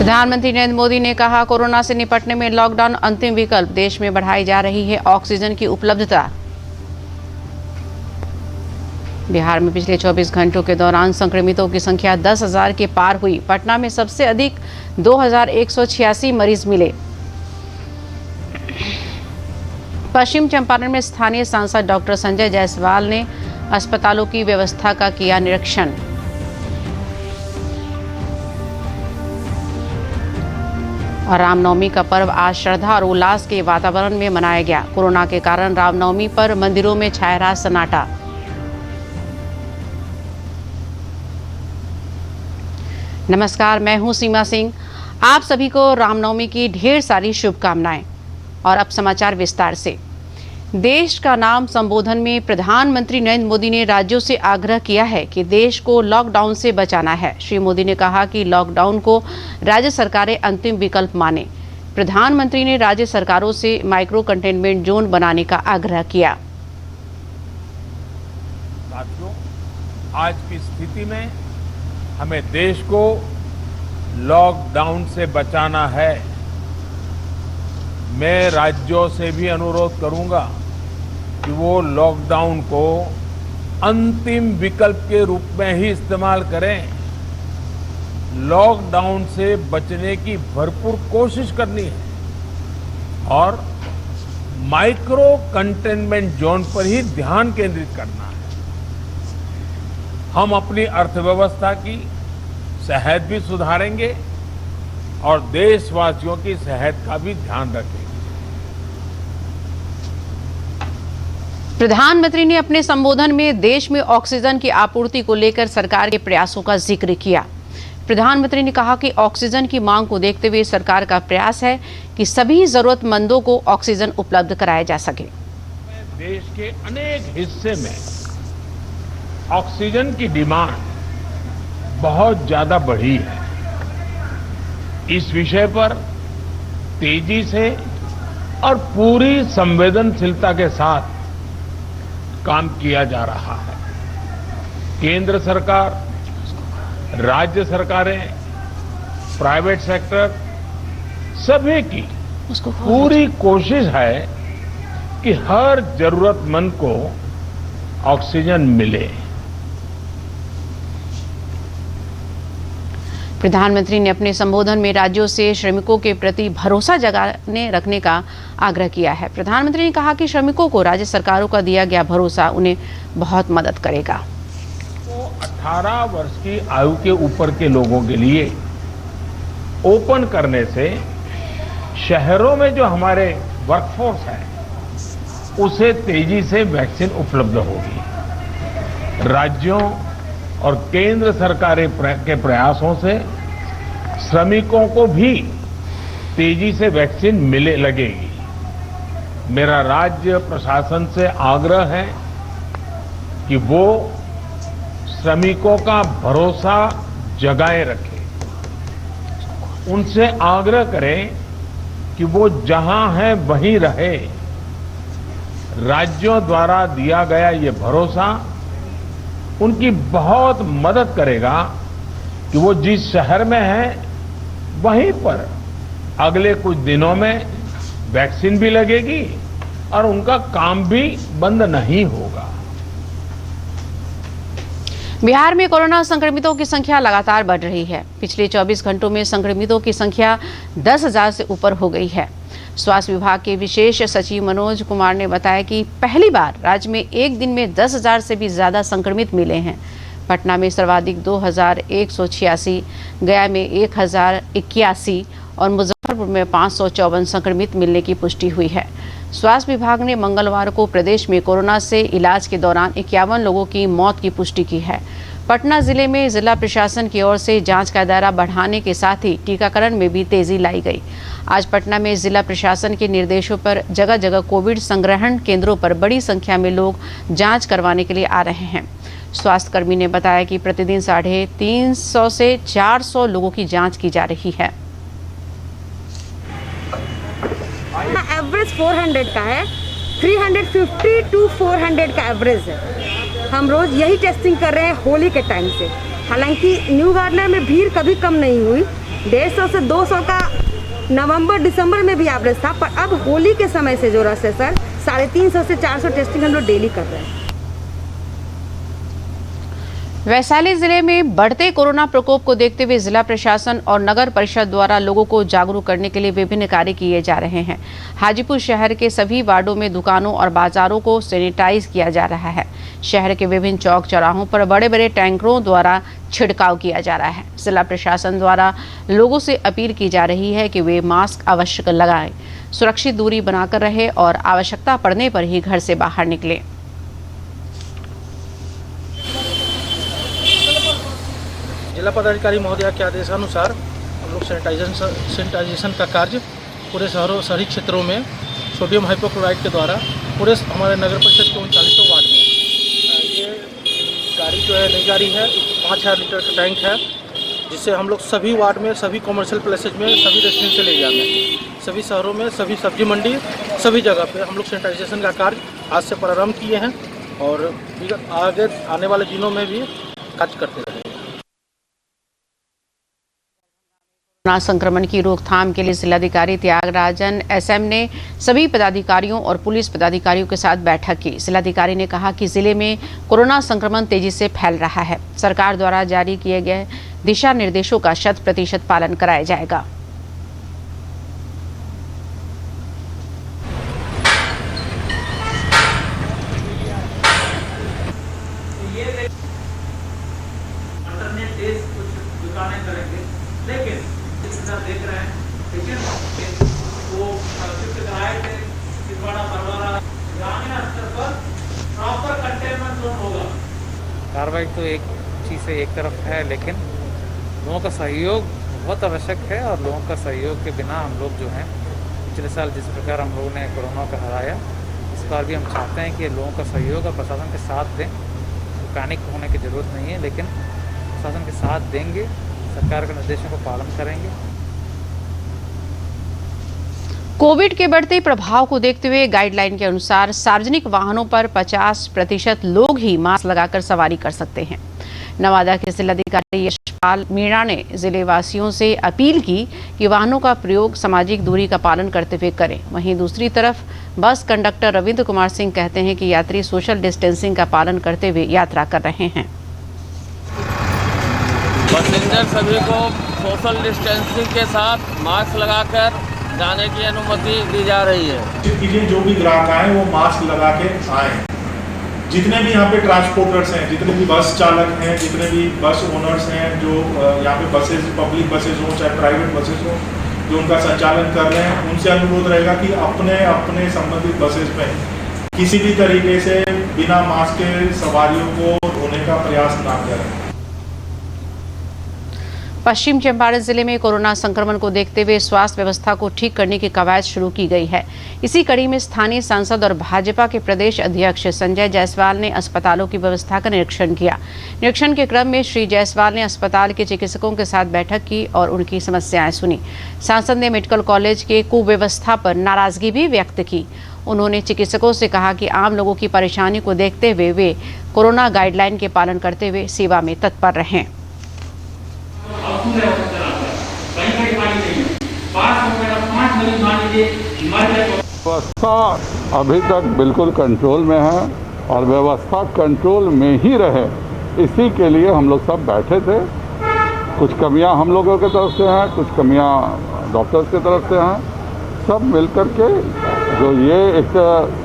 प्रधानमंत्री नरेंद्र मोदी ने कहा, कोरोना से निपटने में लॉकडाउन अंतिम विकल्प। देश में बढ़ाई जा रही है ऑक्सीजन की उपलब्धता। बिहार में पिछले 24 घंटों के दौरान संक्रमितों की संख्या 10,000 के पार हुई। पटना में सबसे अधिक 2,186 मरीज मिले। पश्चिम चंपारण में स्थानीय सांसद डॉक्टर संजय जायसवाल ने अस्पतालों की व्यवस्था का किया निरीक्षण। और रामनवमी का पर्व आज श्रद्धा और उल्लास के वातावरण में मनाया गया। कोरोना के कारण रामनवमी पर मंदिरों में छाया रहा सन्नाटा। नमस्कार, मैं हूं सीमा सिंह। आप सभी को रामनवमी की ढेर सारी शुभकामनाएं। और अब समाचार विस्तार से। देश का नाम संबोधन में प्रधानमंत्री नरेंद्र मोदी ने राज्यों से आग्रह किया है कि देश को लॉकडाउन से बचाना है। श्री मोदी ने कहा कि लॉकडाउन को राज्य सरकारें अंतिम विकल्प माने। प्रधानमंत्री ने राज्य सरकारों से माइक्रो कंटेनमेंट जोन बनाने का आग्रह किया। साथियों, आज की स्थिति में हमें देश को लॉकडाउन से बचाना है। मैं राज्यों से भी अनुरोध करूंगा कि वो लॉकडाउन को अंतिम विकल्प के रूप में ही इस्तेमाल करें। लॉकडाउन से बचने की भरपूर कोशिश करनी है और माइक्रो कंटेनमेंट जोन पर ही ध्यान केंद्रित करना है। हम अपनी अर्थव्यवस्था की सेहत भी सुधारेंगे और देशवासियों की सेहत का भी ध्यान रखेंगे। प्रधानमंत्री ने अपने संबोधन में देश में ऑक्सीजन की आपूर्ति को लेकर सरकार के प्रयासों का जिक्र किया। प्रधानमंत्री ने कहा कि ऑक्सीजन की मांग को देखते हुए सरकार का प्रयास है कि सभी जरूरतमंदों को ऑक्सीजन उपलब्ध कराया जा सके। देश के अनेक हिस्से में ऑक्सीजन की डिमांड बहुत ज्यादा बढ़ी है। इस विषय पर तेजी से और पूरी संवेदनशीलता के साथ काम किया जा रहा है। केंद्र सरकार, राज्य सरकारें, प्राइवेट सेक्टर सभी की पूरी कोशिश है कि हर जरूरतमंद को ऑक्सीजन मिले। प्रधानमंत्री ने अपने संबोधन में राज्यों से श्रमिकों के प्रति भरोसा जगाने रखने का आग्रह किया है। प्रधानमंत्री ने कहा कि श्रमिकों को राज्य सरकारों का दिया गया भरोसा उन्हें बहुत मदद करेगा। तो 18 वर्ष की आयु के ऊपर के लोगों के लिए ओपन करने से शहरों में जो हमारे वर्कफोर्स है उसे तेजी से वैक्सीन उपलब्ध होगी। राज्यों और केंद्र सरकार के प्रयासों से श्रमिकों को भी तेजी से वैक्सीन मिले लगेगी। मेरा राज्य प्रशासन से आग्रह है कि वो श्रमिकों का भरोसा जगाए रखें। उनसे आग्रह करें कि वो जहां है वहीं रहे। राज्यों द्वारा दिया गया ये भरोसा उनकी बहुत मदद करेगा कि वो जिस शहर में है वहीं पर अगले कुछ दिनों में वैक्सीन भी लगेगी और उनका काम भी बंद नहीं होगा। बिहार में कोरोना संक्रमितों की संख्या लगातार बढ़ रही है। पिछले 24 घंटों में संक्रमितों की संख्या 10,000 से ऊपर हो गई है। स्वास्थ्य विभाग के विशेष सचिव मनोज कुमार ने बताया कि पहली बार राज्य में एक दिन में 10,000 से भी ज्यादा संक्रमित मिले हैं। पटना में सर्वाधिक 2,186, गया में 1,081 और मुजफ्फरपुर में 554 संक्रमित मिलने की पुष्टि हुई है। स्वास्थ्य विभाग ने मंगलवार को प्रदेश में कोरोना से इलाज के दौरान 51 लोगों की मौत की पुष्टि की है। पटना जिले में जिला प्रशासन की ओर से जांच का दायरा बढ़ाने के साथ ही टीकाकरण में भी तेजी लाई गई। आज पटना में जिला प्रशासन के निर्देशों पर जगह जगह कोविड संग्रहण केंद्रों पर बड़ी संख्या में लोग जांच करवाने के लिए आ रहे हैं। स्वास्थ्य कर्मी ने बताया कि प्रतिदिन 350 से 400 लोगों की जांच की जा रही है। एवरेज 400 का है, 350 टू 400 का एवरेज है। हम रोज यही टेस्टिंग कर रहे हैं होली के टाइम से। हालांकि न्यू गार्डनर में भीड़ कभी कम नहीं हुई, 150 से 200 का नवंबर दिसंबर में भी एवरेज था, पर अब होली के समय से जो रस है सर 350 से 400 टेस्टिंग हम लोग डेली कर रहे हैं। वैशाली जिले में बढ़ते कोरोना प्रकोप को देखते हुए जिला प्रशासन और नगर परिषद द्वारा लोगों को जागरूक करने के लिए विभिन्न कार्य किए जा रहे हैं। हाजीपुर शहर के सभी वार्डों में दुकानों और बाजारों को सैनिटाइज किया जा रहा है। शहर के विभिन्न चौक चौराहों पर बड़े बड़े टैंकरों द्वारा छिड़काव किया जा रहा है। जिला प्रशासन द्वारा लोगों से अपील की जा रही है कि वे मास्क अवश्य लगाएं, सुरक्षित दूरी बनाकर रहे और आवश्यकता पड़ने पर ही घर से बाहर निकलें। जिला पदाधिकारी महोदया के आदेशानुसार हम लोग सैनिटाइजेशन का कार्य पूरे शहरी क्षेत्रों में सोडियम हाइपोक्लोराइड के द्वारा पूरे हमारे नगर परिषद के 39 वार्ड में ये गाड़ी जो है नई गाड़ी है, 5000 लीटर का टैंक है, जिससे हम लोग सभी वार्ड में, सभी कॉमर्शियल प्लेसेज में, सभी रेजिडेंशियल एरिया में, सभी शहरों में, सभी सब्जी मंडी, सभी जगह पे हम लोग सैनिटाइजेशन का कार्य आज से प्रारंभ किए हैं और आगे आने वाले दिनों में भी कार्य करते रहेंगे। कोरोना संक्रमण की रोकथाम के लिए जिलाधिकारी त्यागराजन एसएम ने सभी पदाधिकारियों और पुलिस पदाधिकारियों के साथ बैठक की। जिलाधिकारी ने कहा कि जिले में कोरोना संक्रमण तेजी से फैल रहा है। सरकार द्वारा जारी किए गए दिशा निर्देशों का 100% पालन कराया जाएगा। लेकिन देख रहे हैं, ठीक है, वो शिफ्ट कराए थे छिंदवाड़ा परवारा, ग्रामीण स्तर पर प्रॉपर कंटेनमेंट जोन होगा। कार्रवाई तो एक चीज़ से एक तरफ है, लेकिन लोगों का सहयोग बहुत आवश्यक है और लोगों का सहयोग के बिना हम लोग जो हैं पिछले साल जिस प्रकार हम लोगों ने कोरोना को हराया, इस बार भी हम चाहते हैं कि लोगों का सहयोग और प्रशासन के साथ दें। तो पैनिक होने की ज़रूरत नहीं है, लेकिन प्रशासन के साथ देंगे, सरकार के निर्देशों को पालन करेंगे। कोविड के बढ़ते प्रभाव को देखते हुए गाइडलाइन के अनुसार सार्वजनिक वाहनों पर 50% लोग ही मास्क लगाकर सवारी कर सकते हैं। नवादा के जिलाधिकारी यशपाल मीणा ने जिले वासियों से अपील की कि वाहनों का प्रयोग सामाजिक दूरी का पालन करते हुए करें। वहीं दूसरी तरफ बस कंडक्टर रविंद्र कुमार सिंह कहते हैं कि यात्री सोशल डिस्टेंसिंग का पालन करते हुए यात्रा कर रहे हैं। पैसेंजर सभी को सोशल डिस्टेंसिंग के साथ मास्क लगाकर जाने की अनुमति दी जा रही है। जो भी ग्राहक आए वो मास्क लगा के आए। जितने भी यहाँ पे ट्रांसपोर्टर्स हैं, जितने भी बस चालक हैं, जितने भी बस ओनर्स हैं, जो यहाँ पे बसेज, पब्लिक बसेज हो चाहे प्राइवेट बसेज हो, जो उनका संचालन कर रहे हैं, उनसे अनुरोध रहेगा कि अपने अपने संबंधित बसेज में किसी भी तरीके से बिना मास्क के सवारियों को ढोने का प्रयास ना करें। पश्चिम चंपारण जिले में कोरोना संक्रमण को देखते हुए स्वास्थ्य व्यवस्था को ठीक करने की कवायद शुरू की गई है। इसी कड़ी में स्थानीय सांसद और भाजपा के प्रदेश अध्यक्ष संजय जायसवाल ने अस्पतालों की व्यवस्था का निरीक्षण किया। निरीक्षण के क्रम में श्री जायसवाल ने अस्पताल के चिकित्सकों के साथ बैठक की और उनकी समस्याएं सुनी। सांसद ने मेडिकल कॉलेज के कुव्यवस्था पर नाराजगी भी व्यक्त की। उन्होंने चिकित्सकों से कहा कि आम लोगों की परेशानी को देखते हुए वे कोरोना गाइडलाइन के पालन करते हुए सेवा में तत्पर रहें। व्यवस्था अभी तक बिल्कुल कंट्रोल में है और व्यवस्था कंट्रोल में ही रहे, इसी के लिए हम लोग सब बैठे थे। कुछ कमियां हम लोगों की तरफ से हैं, कुछ कमियां डॉक्टर्स की तरफ से हैं। सब मिलकर के जो ये एक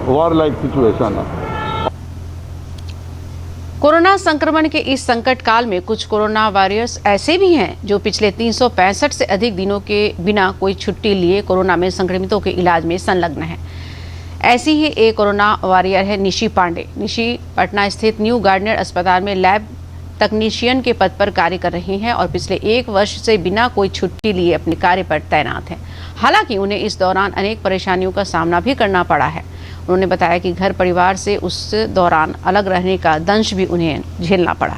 वॉर लाइक सिचुएशन है। कोरोना संक्रमण के इस संकट काल में कुछ कोरोना वॉरियर्स ऐसे भी हैं जो पिछले 365 से अधिक दिनों के बिना कोई छुट्टी लिए कोरोना में संक्रमितों के इलाज में संलग्न है। ऐसी ही एक कोरोना वॉरियर है निशी पांडे। निशी पटना स्थित न्यू गार्डनर अस्पताल में लैब तकनीशियन के पद पर कार्य कर रही हैं और पिछले 1 वर्ष से बिना कोई छुट्टी लिए अपने कार्य पर तैनात हैं। हालांकि उन्हें इस दौरान अनेक परेशानियों का सामना भी करना पड़ा है। उन्होंने बताया कि घर परिवार से उस दौरान अलग रहने का दंश भी उन्हें झेलना पड़ा।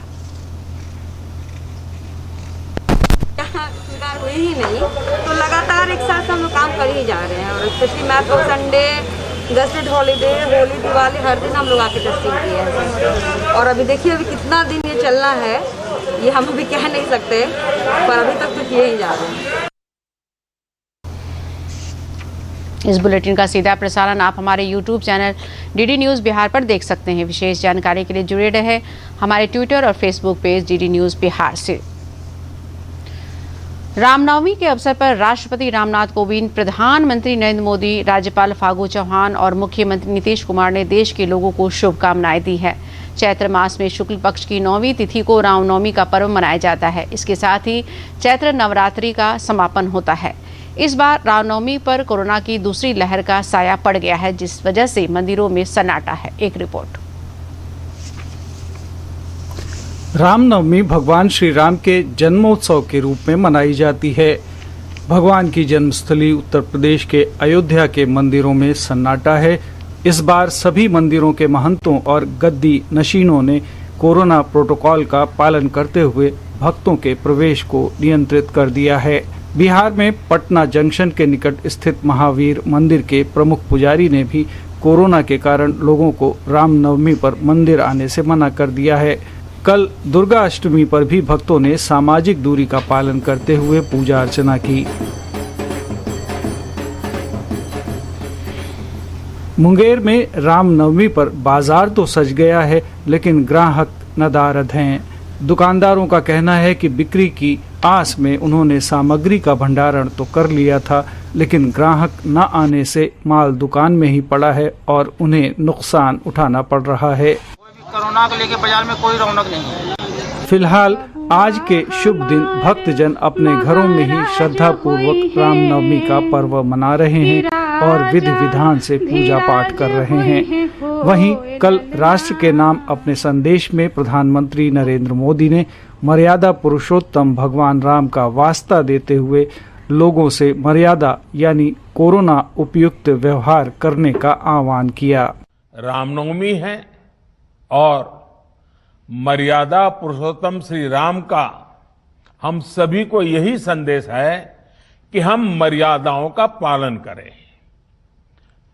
सुधार हुए ही नहीं, तो लगातार एक साथ हम लोग काम कर ही जा रहे हैं। और स्पेशली मैं तो Sunday, gazetted holiday, Holi, Diwali हर दिन हम लोग आके टेस्टिंग किए हैं। और अभी देखिए अभी कितना दिन ये चलना है ये हम अभी कह नहीं सकते, पर अभी तक तो किए ही जा रहे हैं। इस बुलेटिन का सीधा प्रसारण आप हमारे YouTube channel DD news Bihar पर देख सकते हैं। विशेष जानकारी के लिए जुड़े रहे हमारे ट्विटर और Facebook page DD news Bihar से। रामनवमी के अवसर पर राष्ट्रपति रामनाथ कोविंद, प्रधानमंत्री नरेंद्र मोदी, राज्यपाल फागू चौहान और मुख्यमंत्री नीतीश कुमार ने देश के लोगों को शुभकामनाएं दी है। चैत्र मास में शुक्ल पक्ष की 9वीं तिथि को रामनवमी का पर्व मनाया जाता है। इसके साथ ही चैत्र नवरात्रि का समापन होता है। इस बार रामनवमी पर कोरोना की दूसरी लहर का साया पड़ गया है, जिस वजह से मंदिरों में सन्नाटा है। एक रिपोर्ट। रामनवमी भगवान श्री राम के जन्मोत्सव के रूप में मनाई जाती है। भगवान की जन्मस्थली उत्तर प्रदेश के अयोध्या के मंदिरों में सन्नाटा है। इस बार सभी मंदिरों के महंतों और गद्दी नशीनों ने कोरोना प्रोटोकॉल का पालन करते हुए भक्तों के प्रवेश को नियंत्रित कर दिया है। बिहार में पटना जंक्शन के निकट स्थित महावीर मंदिर के प्रमुख पुजारी ने भी कोरोना के कारण लोगों को रामनवमी पर मंदिर आने से मना कर दिया है। कल दुर्गा अष्टमी पर भी भक्तों ने सामाजिक दूरी का पालन करते हुए पूजा अर्चना की। मुंगेर में रामनवमी पर बाजार तो सज गया है, लेकिन ग्राहक नदारद हैं। दुकानदारों का कहना है कि बिक्री की आस में उन्होंने सामग्री का भंडारण तो कर लिया था, लेकिन ग्राहक न आने से माल दुकान में ही पड़ा है और उन्हें नुकसान उठाना पड़ रहा है। कोरोना को लेकर बाजार में कोई रौनक नहीं है। फिलहाल आज के शुभ दिन भक्तजन अपने घरों में ही श्रद्धा पूर्वक रामनवमी का पर्व मना रहे हैं और विधि विधान से पूजा पाठ कर रहे हैं। वहीं कल राष्ट्र के नाम अपने संदेश में प्रधानमंत्री नरेंद्र मोदी ने मर्यादा पुरुषोत्तम भगवान राम का वास्ता देते हुए लोगों से मर्यादा यानी कोरोना उपयुक्त व्यवहार करने का आह्वान किया। रामनवमी है और मर्यादा पुरुषोत्तम श्री राम का हम सभी को यही संदेश है कि हम मर्यादाओं का पालन करें।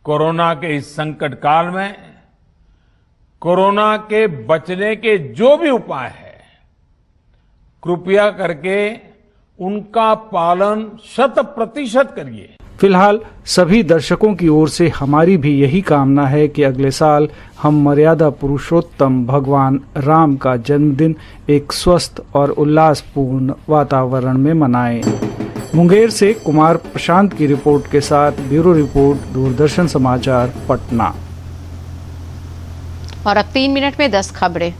कोरोना के इस संकट काल में कोरोना के बचने के जो भी उपाय है, कृपया करके उनका पालन 100% करिए। फिलहाल सभी दर्शकों की ओर से हमारी भी यही कामना है कि अगले साल हम मर्यादा पुरुषोत्तम भगवान राम का जन्मदिन एक स्वस्थ और उल्लासपूर्ण वातावरण में मनाएं। मुंगेर से कुमार प्रशांत की रिपोर्ट के साथ ब्यूरो रिपोर्ट, दूरदर्शन समाचार, पटना। और अब 3 मिनट में 10 खबरें।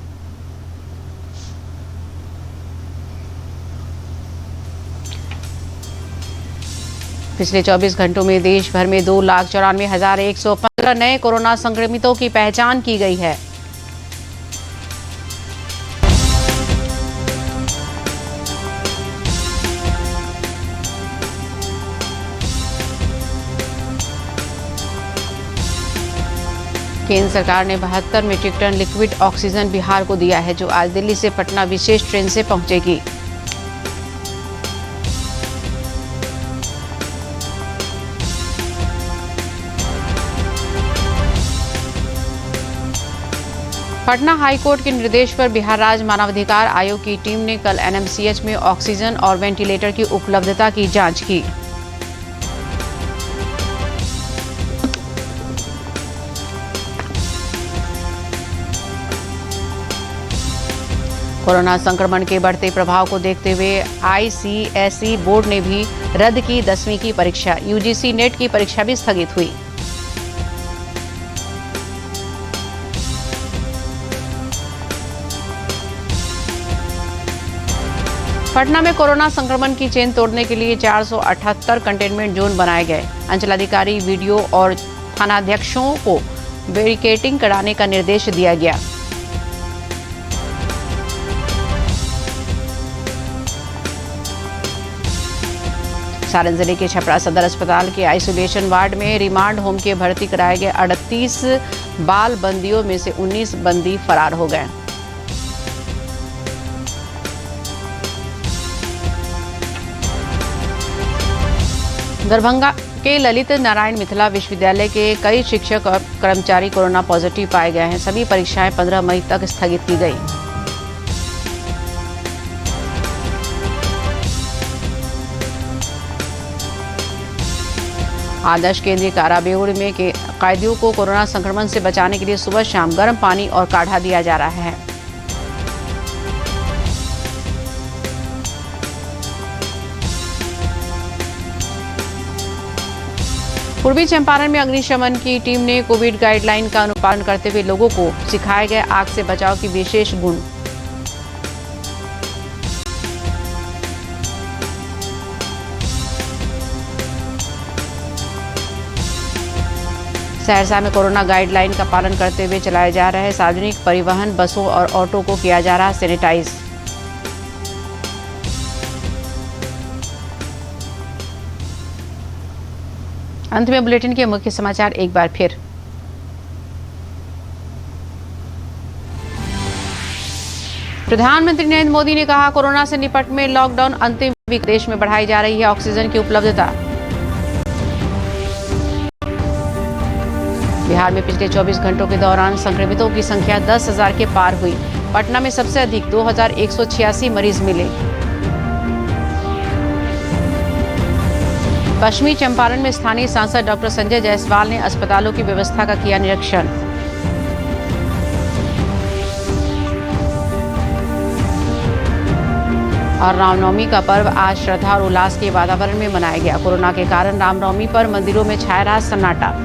पिछले 24 घंटों में देश भर में 2,94,115 नए कोरोना संक्रमितों की पहचान की गई है। केंद्र सरकार ने 72 metric ton liquid oxygen Bihar को दिया है, जो आज दिल्ली से पटना विशेष ट्रेन से पहुंचेगी। पटना हाईकोर्ट के निर्देश पर बिहार राज्य मानवाधिकार आयोग की टीम ने कल NMCH में ऑक्सीजन और वेंटिलेटर की उपलब्धता की जांच की। कोरोना संक्रमण के बढ़ते प्रभाव को देखते हुए ICSE बोर्ड ने भी रद्द की 10वीं की परीक्षा। UGC नेट की परीक्षा भी स्थगित हुई। पटना में कोरोना संक्रमण की चेन तोड़ने के लिए 478 कंटेनमेंट जोन बनाए गए। अंचलाधिकारी, वीडियो और थानाध्यक्षों को बैरिकेडिंग कराने का निर्देश दिया गया। सारण जिले के छपरा सदर अस्पताल के आइसोलेशन वार्ड में रिमांड होम के भर्ती कराए गए 38 बाल बंदियों में से 19 बंदी फरार हो गए। दरभंगा के ललित नारायण मिथिला विश्वविद्यालय के कई शिक्षक और कर्मचारी कोरोना पॉजिटिव पाए गए हैं। सभी परीक्षाएं 15 मई तक स्थगित की गई। आदर्श केंद्रीय कारा बेऊर में के कैदियों को कोरोना संक्रमण से बचाने के लिए सुबह शाम गर्म पानी और काढ़ा दिया जा रहा है। पूर्वी चंपारण में अग्निशमन की टीम ने कोविड गाइडलाइन का अनुपालन करते हुए लोगों को सिखाए गए आग से बचाव की विशेष गुण। सहरसा में कोरोना गाइडलाइन का पालन करते हुए चलाए जा रहे सार्वजनिक परिवहन बसों और ऑटो को किया जा रहा सैनिटाइज। अंत में बुलेटिन के मुख्य समाचार एक बार फिर। प्रधानमंत्री नरेंद्र मोदी ने कहा, कोरोना से निपटने में लॉकडाउन अंतिम वीक देश में बढ़ाई जा रही है ऑक्सीजन की उपलब्धता। बिहार में पिछले 24 घंटों के दौरान संक्रमितों की संख्या 10,000 के पार हुई। पटना में सबसे अधिक 2,186 मरीज मिले। पश्चिमी चंपारण में स्थानीय सांसद डॉक्टर संजय जायसवाल ने अस्पतालों की व्यवस्था का किया निरीक्षण। और रामनवमी का पर्व आज श्रद्धा और उल्लास के वातावरण में मनाया गया। कोरोना के कारण रामनवमी पर मंदिरों में छाया रहा सन्नाटा।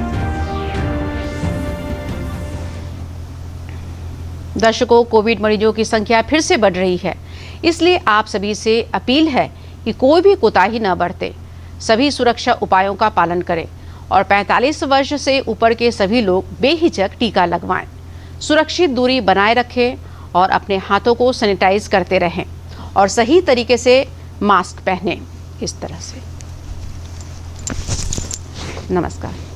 दर्शकों, कोविड मरीजों की संख्या फिर से बढ़ रही है, इसलिए आप सभी से अपील है कि कोई भी कोताही न बरते, सभी सुरक्षा उपायों का पालन करें और 45 वर्ष से ऊपर के सभी लोग बेहिचक टीका लगवाएं। सुरक्षित दूरी बनाए रखें और अपने हाथों को सैनिटाइज करते रहें और सही तरीके से मास्क पहनें। इस तरह से नमस्कार।